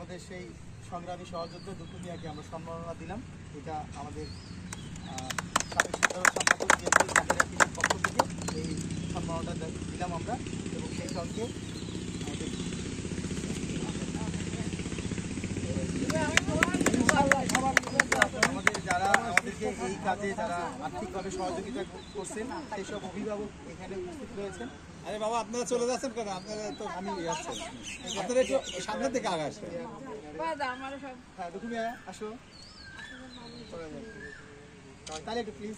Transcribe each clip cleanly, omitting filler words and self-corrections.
আমাদের সেই সংগ্রামী সহযোদ্ধা দুঃখু মিয়াকে আমরা সম্মাননা দিলাম। এটা আমাদের সাবেক সাধারণ সম্পাদক বিএনপির পক্ষ থেকে এই সম্মাননাটা দিলাম আমরা। এবং সেই সঙ্গে আমাদের যারা আমাদেরকে এই কাজে যারা আর্থিকভাবে সহযোগিতা করছেন সেই সব অভিভাবক এখানে উপস্থিত রয়েছেন। আরে বাবা, আপনারা চলে যাচ্ছেন কেন? আপনারা তো আমি আসছেন, আপনারা একটু সামনের দিকে আগে আসেন। হ্যাঁ দুঃখু মিয়া আসো, তাহলে একটু প্লিজ।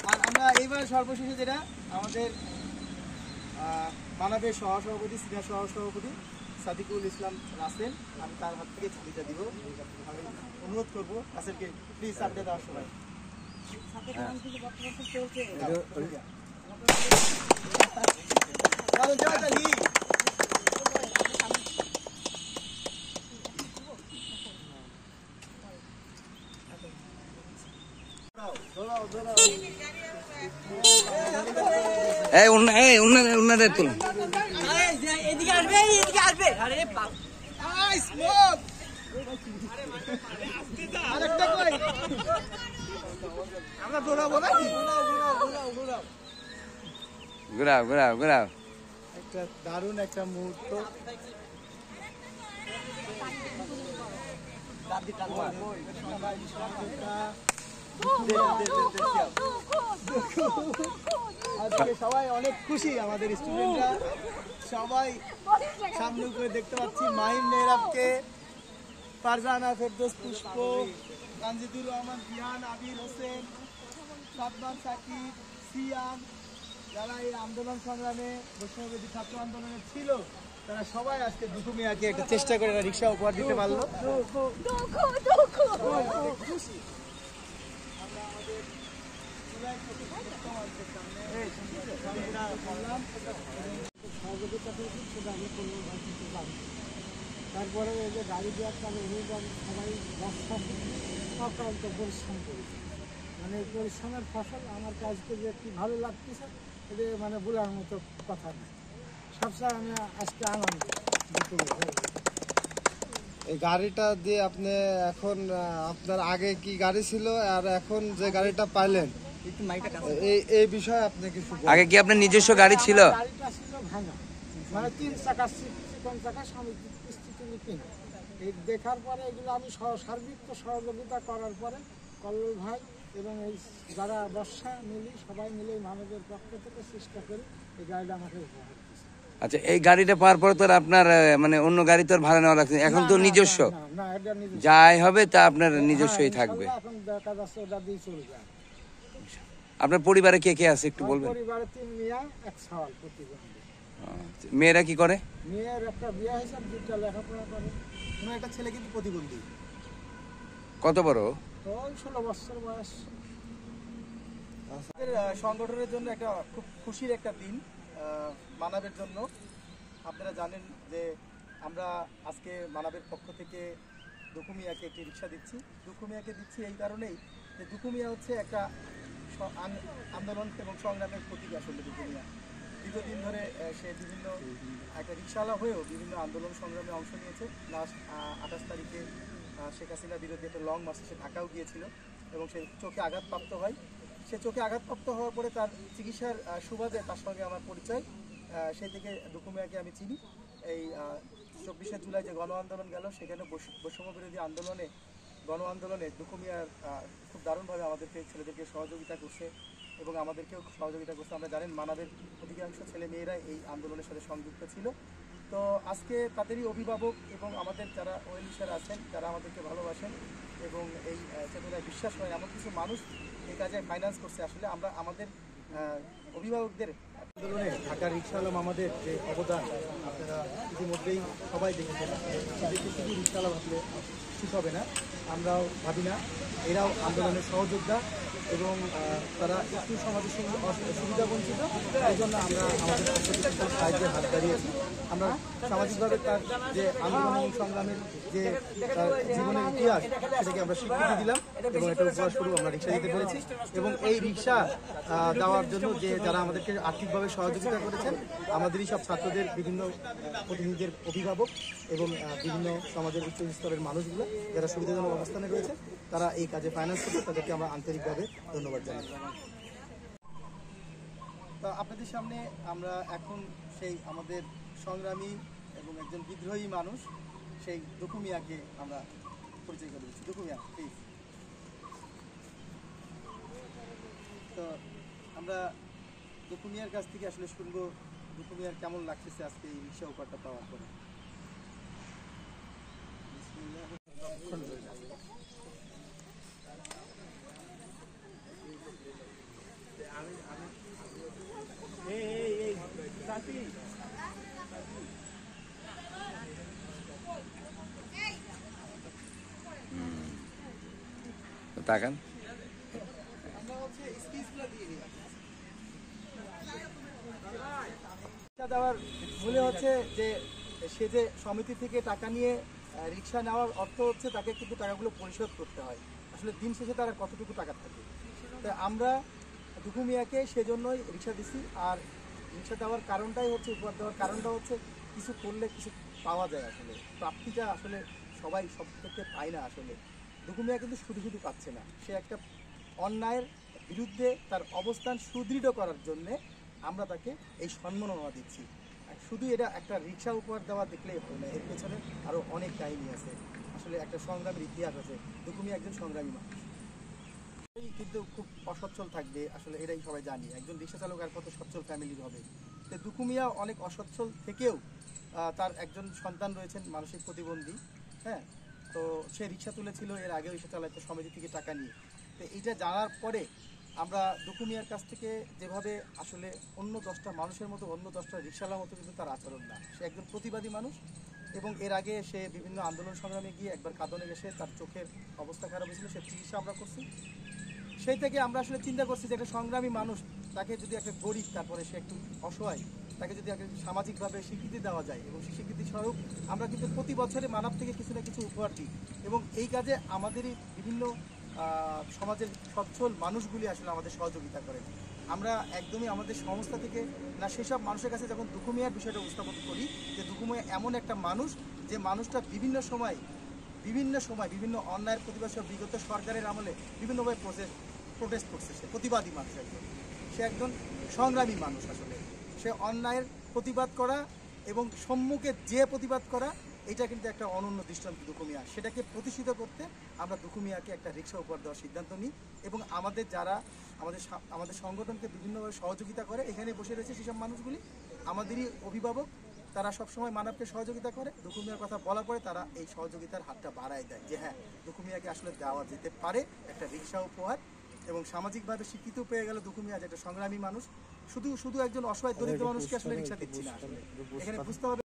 আর আমরা এইবার সর্বশেষে যেটা আমাদের মানবের সহসভাপতি, সিনিয়র সহসভাপতি সাদিকুল ইসলাম রাসেল, আমি তার হাত থেকে ছবিটা দিব। আমি অনুরোধ করবো রাসেলকে প্লিজ চাপটা দেওয়ার সময়। উন্নদের তুল এদিকে আসবে, এদিকে আসবে। আরে আমরা দৌড়াবো না, ঘুরাও ঘুরাও ঘুরাও। একটা দারুণ একটা মুহূর্ত। আজকে সবাই অনেক খুশি, আমাদের স্টুডেন্টরা সবাই সামনে করে দেখতে পাচ্ছি মাহিম মেহরাবকে, ফারজানা, ফেরদৌস, পুষ্প, তানজিদুর রহমান, জিয়ান, আবির হোসেন, সাদমান, সাকিব, সিয়াম, যারা এই আন্দোলন সংগ্রামে বৈষ্ণবী ছাত্র আন্দোলনে ছিল তারা সবাই আজকে দুঃখু মিয়াকে একটা চেষ্টা করে রিক্সা উপহার দিতে পারলো। খুশি আমরা আমাদের সহযোগিতা করেছি, সেটা আমি কোনো পারি। তারপরে এই যে গাড়ি দেওয়ার কারণে সবাই অক্লান্ত পরিশ্রম করেছি, মানে এই পরিশ্রমের ফসল আমার কাজকে যে কি ভালো লাগতেছে এটা মানে বলার মতো কথা না। সবসময় আমি আজকে আনন্দ। এই গাড়িটা দিয়ে আপনি এখন আপনার আগে কি গাড়ি ছিল আর এখন যে গাড়িটা পাইলেন এই বিষয়ে আপনি কিছু আগে কি আপনার নিজস্ব গাড়ি ছিল? গাড়িটা ছিল ভাঙা, মানে 3 চাকা, চিকন চাকা, সামগ্রিক কিস্তিতে কিনা। এই দেখার পরে এগুলো আমি সার্বিক সহযোগিতা করার পরে কল্লোল ভাই এবং এই যারা বর্ষা মিলি সবাই মিলে মানবের পক্ষ থেকে চেষ্টা করি এই গাড়িটা আমাকে উপহার দিয়েছে। আচ্ছা, এই গাড়িটা পাওয়ার পরে তো আপনার মানে অন্য গাড়ি তো আর ভাড়া নেওয়া লাগছে, এখন তো নিজস্ব না, এটা নিজস্ব, যাই হবে তা আপনার নিজস্বই থাকবে। এখন দেখা যাচ্ছে ওটা দিয়ে চলে যায়। আপনার পরিবারে কে কে আছে একটু বলবেন? পরিবারে 3 মেয়ে, 1 সওয়াল প্রতিবন্ধী। মেয়েরা কি করে? মেয়ের একটা বিয়ে হয়েছে, 2টা লেখাপড়া করে। কোনো একটা ছেলে কিন্তু প্রতিবন্ধী। কত বড়? ওই 16 বছর বয়স। সংগঠনের জন্য একটা খুব খুশির একটা দিন মানবের জন্য। আপনারা জানেন যে আমরা আজকে মানবের পক্ষ থেকে দুঃখু মিয়াকে একটি রিক্সা দিচ্ছি। দুঃখু মিয়াকে দিচ্ছি এই কারণেই যে দুঃখু মিয়া হচ্ছে একটা আন্দোলন এবং সংগ্রামের প্রতীক। আসলে দুঃখু মিয়া দীর্ঘদিন ধরে সে বিভিন্ন একটা রিক্সাওয়ালা হয়েও বিভিন্ন আন্দোলন সংগ্রামে অংশ নিয়েছে। লাস্ট 28 তারিখে শেখ হাসিনার বিরুদ্ধে একটা লং মার্চে সে ঢাকাও গিয়েছিল এবং সে চোখে আঘাতপ্রাপ্ত হয়। সে চোখে আঘাতপ্রাপ্ত হওয়ার পরে তার চিকিৎসার সুবাদে তার সঙ্গে আমার পরিচয়, সেই থেকে দুঃখু মিয়াকে আমি চিনি। এই 24শে জুলাই যে গণ আন্দোলন গেল, সেখানে বৈষম্য বিরোধী গণ আন্দোলনে দুঃখু মিয়ার খুব দারুণভাবে আমাদেরকে ছেলেদেরকে সহযোগিতা করছে এবং আমাদেরকেও সহযোগিতা করছে। আমরা জানেন মানবের অধিকাংশ ছেলে মেয়েরা এই আন্দোলনের সাথে সংযুক্ত ছিল। তো আজকে তাদেরই অভিভাবক এবং আমাদের যারা ওয়েলউইশার আছেন, যারা আমাদেরকে ভালোবাসেন এবং এই চেতনায় বিশ্বাস করেন, এমন কিছু মানুষ এই কাজে ফাইন্যান্স করছে। আসলে আমরা আমাদের অভিভাবকদের আন্দোলনে ঢাকার রিক্সাওয়ালা আমাদের যে অবদান আপনারা ইতিমধ্যেই সবাই দেখেছেন। এদেরকে শুধু রিক্সাওয়ালা ভাবলে ঠিক হবে না, আমরাও ভাবি না, এরাও আন্দোলনের সহযোদ্ধা এবং তারা একটু সমাজের সঙ্গে সুবিধা বঞ্চিত, এই জন্য আমরা আমাদের পক্ষ থেকে তার সাহায্যের হাত দাঁড়িয়েছি। আমরা সামাজিকভাবে তার যে আন্দোলন এবং সংগ্রামের যে তার জীবনের ইতিহাস সেটাকে আমরা স্বীকৃতি দিলাম এবং এটা উপহারস্বরূপ আমরা রিক্সা দিতে পেরেছি। এবং এই রিক্সা দেওয়ার জন্য যে যারা আমাদেরকে আর্থিকভাবে সহযোগিতা করেছেন, আমাদেরই সব ছাত্রদের বিভিন্ন প্রতিনিধিদের অভিভাবক এবং বিভিন্ন সমাজের উচ্চ স্তরের মানুষগুলো যারা সুবিধাজনক অবস্থানে রয়েছে, তারা এই কাজে ফাইন্যান্স করছে, তাদেরকে আমরা আন্তরিকভাবে ধন্যবাদ জানাই। তো আপনাদের সামনে আমরা এখন সেই আমাদের সংগ্রামী এবং একজন বিদ্রোহী মানুষ সেই দুখু মিয়াকে আমরা পরিচয় করে দিচ্ছি। দুখু মিয়া, প্লিজ। তো আমরা দুখু মিয়ার কাছ থেকে আসলে শুনবো দুখু মিয়ার কেমন লাগতেছে আজকে এই রিক্সা উপহারটা পাওয়ার পরে। তাকান। দেওয়ার মূলে হচ্ছে যে সে যে সমিতি থেকে টাকা নিয়ে রিক্সা নেওয়ার অর্থ হচ্ছে তাকে কিন্তু টাকাগুলো পরিশোধ করতে হয়। আসলে দিন শেষে তারা কতটুকু টাকা থাকে, তো আমরা দুখু মিয়াকে সেজন্যই রিক্সা দিছি। আর রিক্সা দেওয়ার কারণটাই হচ্ছে, উপহার দেওয়ার কারণটা হচ্ছে কিছু করলে কিছু পাওয়া যায়। আসলে প্রাপ্তিটা আসলে সবাই সব ক্ষেত্রে পায় না। আসলে দুখু মিয়া কিন্তু শুধু শুধু পাচ্ছে না, সে একটা অন্যায়ের বিরুদ্ধে তার অবস্থান সুদৃঢ় করার জন্যে আমরা তাকে এই সম্মাননা দিচ্ছি। শুধু এটা একটা রিক্সা উপহার দেওয়া দেখলেই হবে না, এর পেছনে আরও অনেক কাহিনী আছে। আসলে একটা সংগ্রামের ইতিহাস আছে। দুখু মিয়া একজন সংগ্রামী মানুষ, কিন্তু খুব অসচ্ছল থাকবে, আসলে এটাই সবাই জানি। একজন রিক্সা চালক আর কত সচ্ছল ফ্যামিলির হবে। তো দুখু মিয়া অনেক অসচ্ছল থেকেও তার একজন সন্তান রয়েছেন মানসিক প্রতিবন্ধী। হ্যাঁ, তো সে রিক্সা তুলেছিল এর আগেও রিক্সা চালাইতো সমিতি থেকে টাকা নিয়ে। তো এইটা জানার পরে আমরা দুখু মিয়ার কাছ থেকে যেভাবে আসলে অন্য 10টা মানুষের মতো, অন্য 10টা রিক্সাওয়ালার মতো কিন্তু তার আচরণ না। সে একজন প্রতিবাদী মানুষ এবং এর আগে সে বিভিন্ন আন্দোলন সংগ্রামে গিয়ে একবার কাঁদনে গেছে, তার চোখের অবস্থা খারাপ হয়েছিল, সে চিকিৎসা আমরা করছি। সেই থেকে আমরা আসলে চিন্তা করছি যে একটা সংগ্রামী মানুষ, তাকে যদি একটা গরিব, তারপরে সে একটু অসহায়, তাকে যদি একটা সামাজিকভাবে স্বীকৃতি দেওয়া যায় এবং সেই স্বীকৃতি স্বরূপ আমরা কিন্তু প্রতি বছরে মানব থেকে কিছু না কিছু উপহার দিই। এবং এই কাজে আমাদেরই বিভিন্ন সমাজের সচ্ছল মানুষগুলি আসলে আমাদের সহযোগিতা করেন। আমরা একদমই আমাদের সংস্থা থেকে না, সেসব মানুষের কাছে যখন দুখু মিয়ার বিষয়টা উপস্থাপন করি যে দুখু মিয়া এমন একটা মানুষ যে মানুষটা বিভিন্ন সময় বিভিন্ন অন্যায়ের প্রতিবাদ সহ বিগত সরকারের আমলে বিভিন্নভাবে প্রোটেস্ট করছে। সে প্রতিবাদী মানুষ, সে একজন সংগ্রামী মানুষ। আসলে সে অন্যায়ের প্রতিবাদ করা এবং সম্মুখে যে প্রতিবাদ করা, এটা কিন্তু একটা অনন্য দৃষ্টান্ত দুখু মিয়া। সেটাকে প্রতিষ্ঠিত করতে আমরা দুখু মিয়াকে একটা রিক্সা উপহার দেওয়ার সিদ্ধান্ত নিই। এবং আমাদের যারা আমাদের সংগঠনকে বিভিন্নভাবে সহযোগিতা করে, এখানে বসে রয়েছে সেসব মানুষগুলি আমাদেরই অভিভাবক, তারা সবসময় মানবকে সহযোগিতা করে। দুখু মিয়ার কথা বলার পরে তারা এই সহযোগিতার হাতটা বাড়ায় দেয় যে হ্যাঁ, দুখু মিয়াকে আসলে দেওয়া যেতে পারে একটা রিক্সা উপহার। এবং সামাজিকভাবে স্বীকৃতিও পেয়ে গেল দুখু মিয়া, যেটা সংগ্রামী মানুষ। শুধু একজন অসহায় দরিদ্র মানুষকে আসলে রিক্সা দিচ্ছি না, আসলে এখানে বুঝতে হবে।